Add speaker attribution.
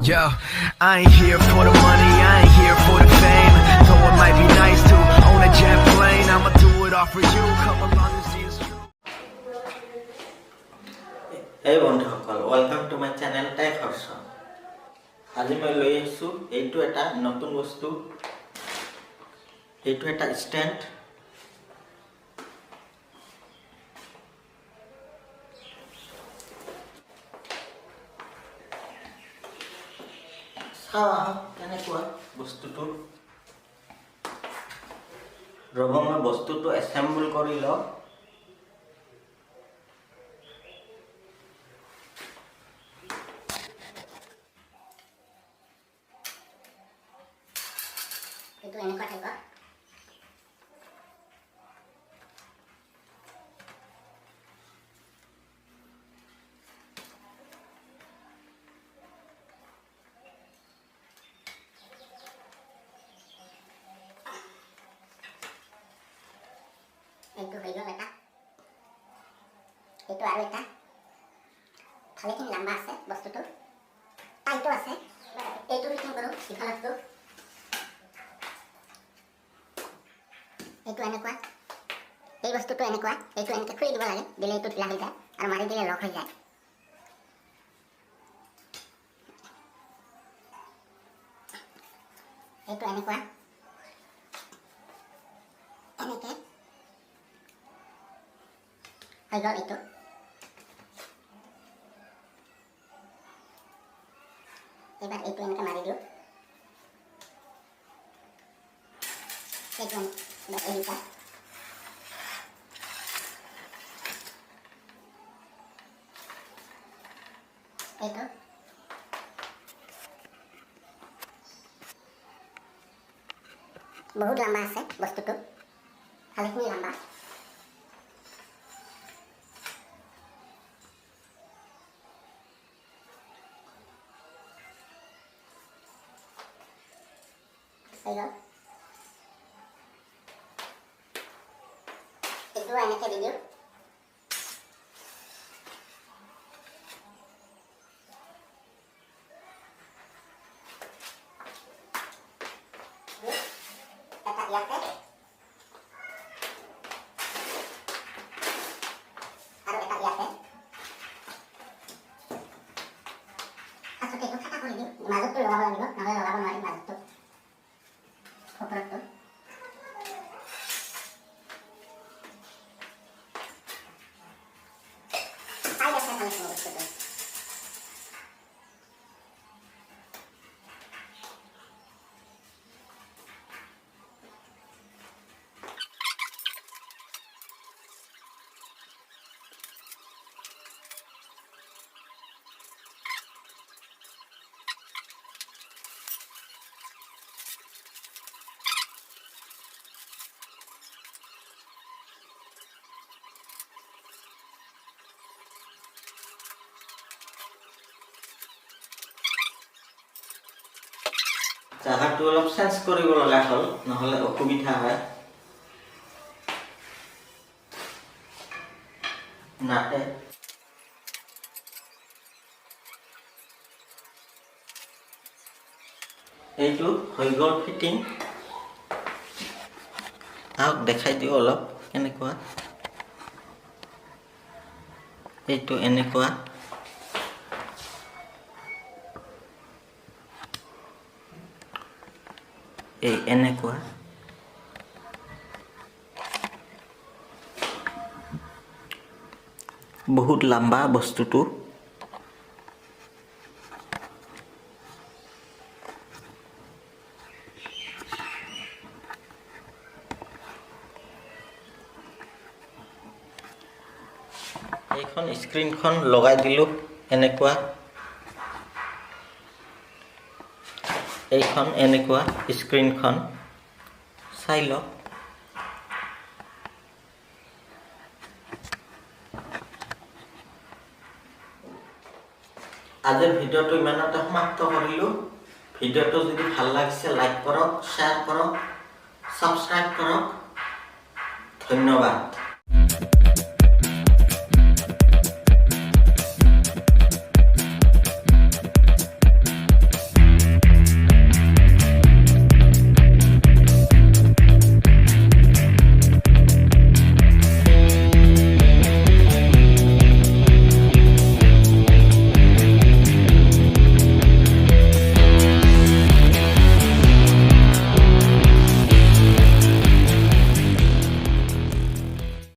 Speaker 1: Yo, I ain't here for the money, I ain't here for the fame. Though it might be nice to own a jet plane, I'ma do it all for you. Come along and see it's true.
Speaker 2: Hey বন্ধুসকল, welcome to my channel টাইক হর্ষ। আজি মই লৈ আহিছোঁ এইটো এটা নতুন বস্তু, এইটো এটা ষ্টেণ্ড। চাওঁ কেনেকুৱা বস্তুটো। ৰ'ব মই বস্তুটো এছেম্বল কৰি লওঁ।
Speaker 3: itu enak kan kok itu hijau letak itu aru eta ভালেখিনি লম্বা আছে বস্তুটো টাইটো আছে এইটো ৰিটাৰ্ণ কৰো ইফালটো এইটো এনেকুৱা এই বস্তুটো এনেকুৱা এইটো এনেকৈ খুলি দিব লাগে দিলে এইটো ঢিলা হৈ যায় আৰু মাৰি দিলে লক হৈ যায় এইটো এনেকুৱা এনেকৈ হৈ গ'ল এইটো এবাৰ এইটো এনেকৈ মাৰি দিওঁ এইটো Udah edita itu বহুত লম্বা আছে বস্তুটো ভালেখিনি লম্বা হৈ গ'ল itu enaknya di diu kata iya teh harus kata iya teh asal itu kata aku ini masuk tuh lawan itu namanya lawan lari masuk tuh koper tuh
Speaker 2: জাগাটো অলপ চেঞ্জ কৰিব লগা হ'ল নহলে অসুবিধা হয় নাতে এইটো হৈ গ'ল ফিটিং আহক দেখাই দিওঁ অলপ কেনেকুৱা এইটো এনেকুৱা এই এনেকুৱা বহুত লম্বা বস্তুটো এইখন স্ক্ৰিনখন লগাই দিলো এনেকুৱা এইখন এনেকুৱা স্ক্ৰিনখন চাই লওক আজিৰ ভিডিঅ'টো ইমানতে সমাপ্ত কৰিলোঁ ভিডিঅ'টো যদি ভাল লাগিছে লাইক কৰক শ্বেয়াৰ কৰক সাবস্ক্ৰাইব কৰক ধন্যবাদ